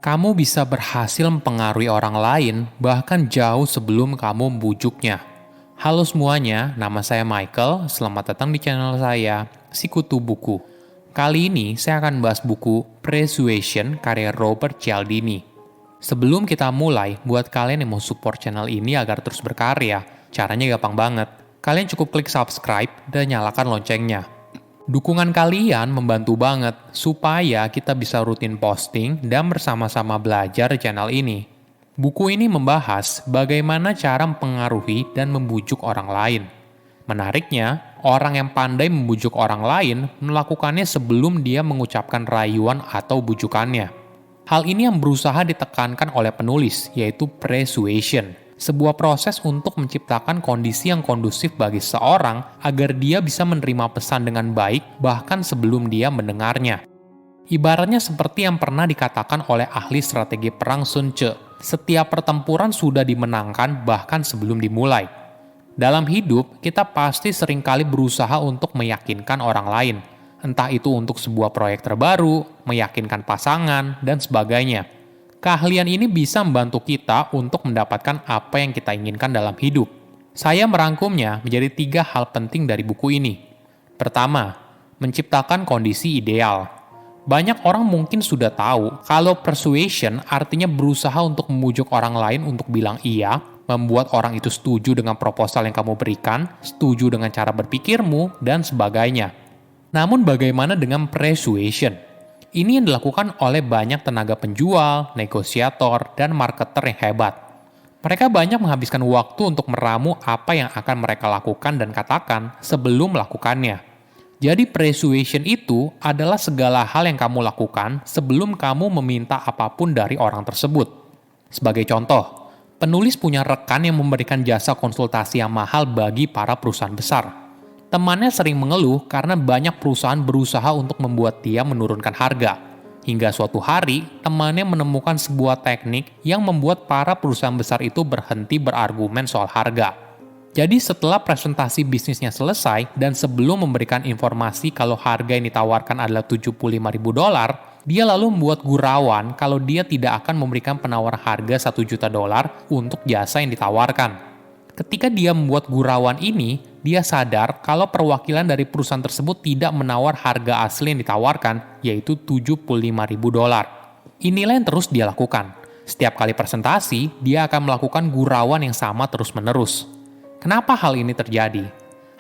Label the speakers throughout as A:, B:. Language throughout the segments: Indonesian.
A: Kamu bisa berhasil mempengaruhi orang lain bahkan jauh sebelum kamu membujuknya. Halo semuanya, nama saya Michael. Selamat datang di channel saya, Sikutu Buku. Kali ini saya akan bahas buku Persuasion karya Robert Cialdini. Sebelum kita mulai, buat kalian yang mau support channel ini agar terus berkarya, caranya gampang banget. Kalian cukup klik subscribe dan nyalakan loncengnya. Dukungan kalian membantu banget supaya kita bisa rutin posting dan bersama-sama belajar di channel ini. Buku ini membahas bagaimana cara mempengaruhi dan membujuk orang lain. Menariknya, orang yang pandai membujuk orang lain melakukannya sebelum dia mengucapkan rayuan atau bujukannya. Hal ini yang berusaha ditekankan oleh penulis, yaitu persuasion. Sebuah proses untuk menciptakan kondisi yang kondusif bagi seorang agar dia bisa menerima pesan dengan baik bahkan sebelum dia mendengarnya. Ibaratnya seperti yang pernah dikatakan oleh ahli strategi perang Sun Tzu, setiap pertempuran sudah dimenangkan bahkan sebelum dimulai. Dalam hidup, kita pasti seringkali berusaha untuk meyakinkan orang lain, entah itu untuk sebuah proyek terbaru, meyakinkan pasangan, dan sebagainya. Keahlian ini bisa membantu kita untuk mendapatkan apa yang kita inginkan dalam hidup. Saya merangkumnya menjadi 3 hal penting dari buku ini. Pertama, menciptakan kondisi ideal. Banyak orang mungkin sudah tahu kalau persuasion artinya berusaha untuk membujuk orang lain untuk bilang iya, membuat orang itu setuju dengan proposal yang kamu berikan, setuju dengan cara berpikirmu, dan sebagainya. Namun bagaimana dengan persuasion? Ini yang dilakukan oleh banyak tenaga penjual, negosiator, dan marketer yang hebat. Mereka banyak menghabiskan waktu untuk meramu apa yang akan mereka lakukan dan katakan sebelum melakukannya. Jadi persuasion itu adalah segala hal yang kamu lakukan sebelum kamu meminta apapun dari orang tersebut. Sebagai contoh, penulis punya rekan yang memberikan jasa konsultasi yang mahal bagi para perusahaan besar. Temannya sering mengeluh karena banyak perusahaan berusaha untuk membuat dia menurunkan harga. Hingga suatu hari, temannya menemukan sebuah teknik yang membuat para perusahaan besar itu berhenti berargumen soal harga. Jadi setelah presentasi bisnisnya selesai dan sebelum memberikan informasi kalau harga yang ditawarkan adalah $75.000, dia lalu membuat gurauan kalau dia tidak akan memberikan penawar harga $1 juta untuk jasa yang ditawarkan. Ketika dia membuat gurauan ini, dia sadar kalau perwakilan dari perusahaan tersebut tidak menawar harga asli yang ditawarkan, yaitu $75.000. Inilah yang terus dia lakukan. Setiap kali presentasi, dia akan melakukan gurauan yang sama terus-menerus. Kenapa hal ini terjadi?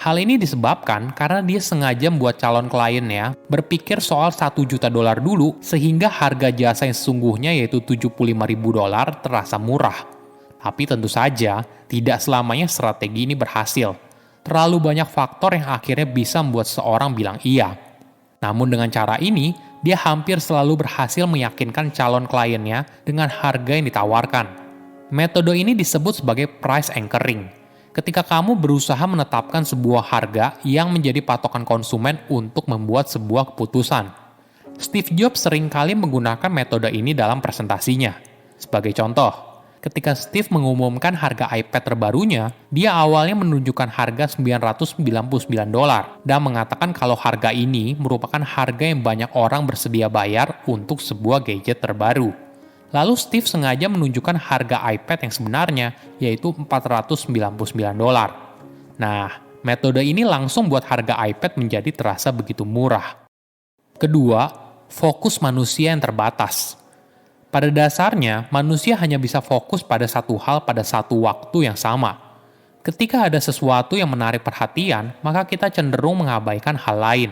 A: Hal ini disebabkan karena dia sengaja membuat calon kliennya berpikir soal $1 juta dulu sehingga harga jasa yang sesungguhnya yaitu $75.000 terasa murah. Tapi tentu saja, tidak selamanya strategi ini berhasil. Terlalu banyak faktor yang akhirnya bisa membuat seorang bilang iya. Namun dengan cara ini, dia hampir selalu berhasil meyakinkan calon kliennya dengan harga yang ditawarkan. Metode ini disebut sebagai price anchoring. Ketika kamu berusaha menetapkan sebuah harga yang menjadi patokan konsumen untuk membuat sebuah keputusan. Steve Jobs seringkali menggunakan metode ini dalam presentasinya. Sebagai contoh, ketika Steve mengumumkan harga iPad terbarunya, dia awalnya menunjukkan harga $999 dan mengatakan kalau harga ini merupakan harga yang banyak orang bersedia bayar untuk sebuah gadget terbaru. Lalu Steve sengaja menunjukkan harga iPad yang sebenarnya, yaitu $499. Nah, metode ini langsung buat harga iPad menjadi terasa begitu murah. Kedua, fokus manusia yang terbatas. Pada dasarnya, manusia hanya bisa fokus pada satu hal pada satu waktu yang sama. Ketika ada sesuatu yang menarik perhatian, maka kita cenderung mengabaikan hal lain.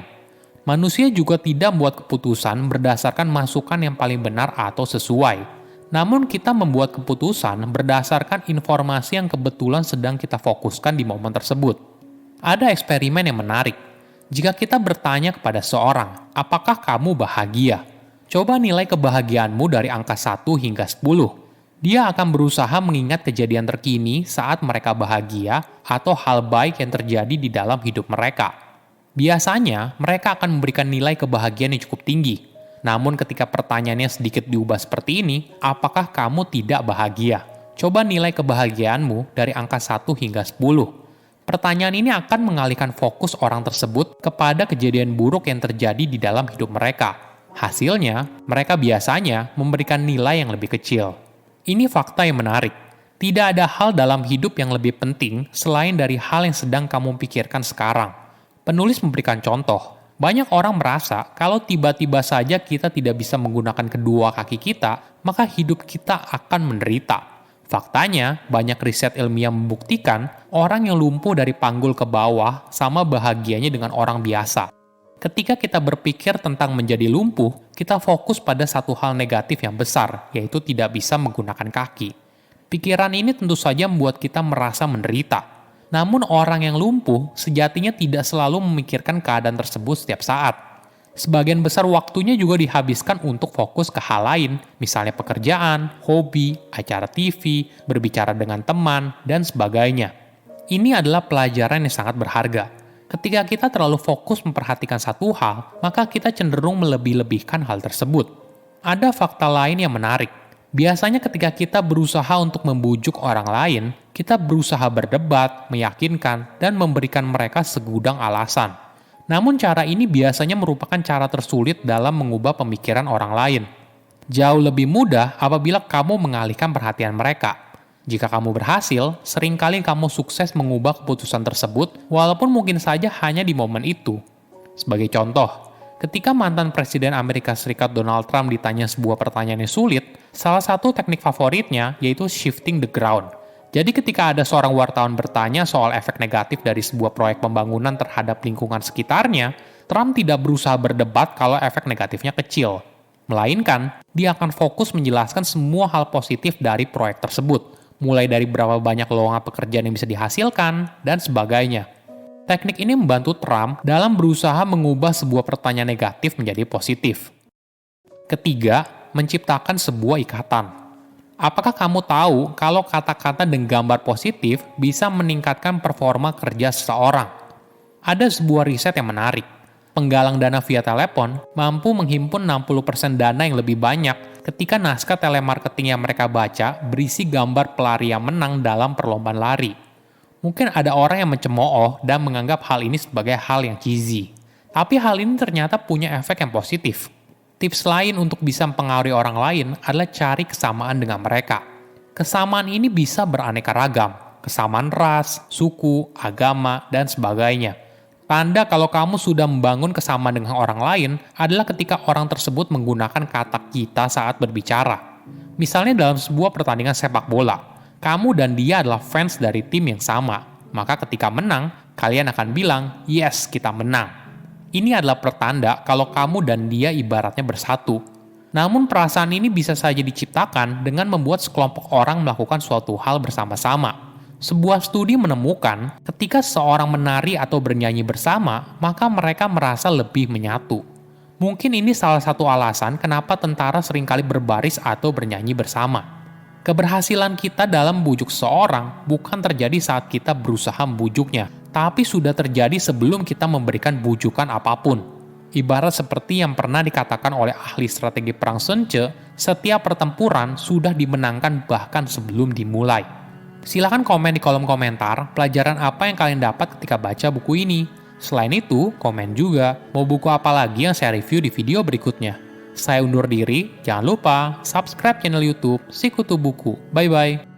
A: Manusia juga tidak membuat keputusan berdasarkan masukan yang paling benar atau sesuai. Namun kita membuat keputusan berdasarkan informasi yang kebetulan sedang kita fokuskan di momen tersebut. Ada eksperimen yang menarik. Jika kita bertanya kepada seorang, apakah kamu bahagia? Coba nilai kebahagiaanmu dari angka 1 hingga 10. Dia akan berusaha mengingat kejadian terkini saat mereka bahagia atau hal baik yang terjadi di dalam hidup mereka. Biasanya, mereka akan memberikan nilai kebahagiaan yang cukup tinggi. Namun ketika pertanyaannya sedikit diubah seperti ini, apakah kamu tidak bahagia? Coba nilai kebahagiaanmu dari angka 1 hingga 10. Pertanyaan ini akan mengalihkan fokus orang tersebut kepada kejadian buruk yang terjadi di dalam hidup mereka. Hasilnya, mereka biasanya memberikan nilai yang lebih kecil. Ini fakta yang menarik. Tidak ada hal dalam hidup yang lebih penting selain dari hal yang sedang kamu pikirkan sekarang. Penulis memberikan contoh. Banyak orang merasa kalau tiba-tiba saja kita tidak bisa menggunakan kedua kaki kita, maka hidup kita akan menderita. Faktanya, banyak riset ilmiah membuktikan orang yang lumpuh dari panggul ke bawah sama bahagianya dengan orang biasa. Ketika kita berpikir tentang menjadi lumpuh, kita fokus pada satu hal negatif yang besar, yaitu tidak bisa menggunakan kaki. Pikiran ini tentu saja membuat kita merasa menderita. Namun orang yang lumpuh sejatinya tidak selalu memikirkan keadaan tersebut setiap saat. Sebagian besar waktunya juga dihabiskan untuk fokus ke hal lain, misalnya pekerjaan, hobi, acara TV, berbicara dengan teman, dan sebagainya. Ini adalah pelajaran yang sangat berharga. Ketika kita terlalu fokus memperhatikan satu hal, maka kita cenderung melebih-lebihkan hal tersebut. Ada fakta lain yang menarik. Biasanya ketika kita berusaha untuk membujuk orang lain, kita berusaha berdebat, meyakinkan, dan memberikan mereka segudang alasan. Namun cara ini biasanya merupakan cara tersulit dalam mengubah pemikiran orang lain. Jauh lebih mudah apabila kamu mengalihkan perhatian mereka. Jika kamu berhasil, seringkali kamu sukses mengubah keputusan tersebut walaupun mungkin saja hanya di momen itu. Sebagai contoh, ketika mantan Presiden Amerika Serikat Donald Trump ditanya sebuah pertanyaan yang sulit, salah satu teknik favoritnya yaitu shifting the ground. Jadi ketika ada seorang wartawan bertanya soal efek negatif dari sebuah proyek pembangunan terhadap lingkungan sekitarnya, Trump tidak berusaha berdebat kalau efek negatifnya kecil. Melainkan, dia akan fokus menjelaskan semua hal positif dari proyek tersebut, mulai dari berapa banyak lowongan pekerjaan yang bisa dihasilkan, dan sebagainya. Teknik ini membantu Trump dalam berusaha mengubah sebuah pertanyaan negatif menjadi positif. Ketiga, menciptakan sebuah ikatan. Apakah kamu tahu kalau kata-kata dan gambar positif bisa meningkatkan performa kerja seseorang? Ada sebuah riset yang menarik. Penggalang dana via telepon mampu menghimpun 60% dana yang lebih banyak ketika naskah telemarketing yang mereka baca berisi gambar pelari yang menang dalam perlombaan lari. Mungkin ada orang yang mencemooh dan menganggap hal ini sebagai hal yang cheesy. Tapi hal ini ternyata punya efek yang positif. Tips lain untuk bisa mempengaruhi orang lain adalah cari kesamaan dengan mereka. Kesamaan ini bisa beraneka ragam, kesamaan ras, suku, agama, dan sebagainya. Tanda kalau kamu sudah membangun kesamaan dengan orang lain adalah ketika orang tersebut menggunakan kata kita saat berbicara. Misalnya dalam sebuah pertandingan sepak bola, kamu dan dia adalah fans dari tim yang sama. Maka ketika menang, kalian akan bilang, yes, kita menang. Ini adalah pertanda kalau kamu dan dia ibaratnya bersatu. Namun perasaan ini bisa saja diciptakan dengan membuat sekelompok orang melakukan suatu hal bersama-sama. Sebuah studi menemukan ketika seorang menari atau bernyanyi bersama, maka mereka merasa lebih menyatu. Mungkin ini salah satu alasan kenapa tentara seringkali berbaris atau bernyanyi bersama. Keberhasilan kita dalam membujuk seseorang bukan terjadi saat kita berusaha membujuknya, tapi sudah terjadi sebelum kita memberikan bujukan apapun. Ibarat seperti yang pernah dikatakan oleh ahli strategi perang Sun Tzu, setiap pertempuran sudah dimenangkan bahkan sebelum dimulai. Silahkan komen di kolom komentar pelajaran apa yang kalian dapat ketika baca buku ini. Selain itu, komen juga mau buku apa lagi yang saya review di video berikutnya. Saya undur diri, jangan lupa subscribe channel YouTube Sikutu Buku. Bye-bye.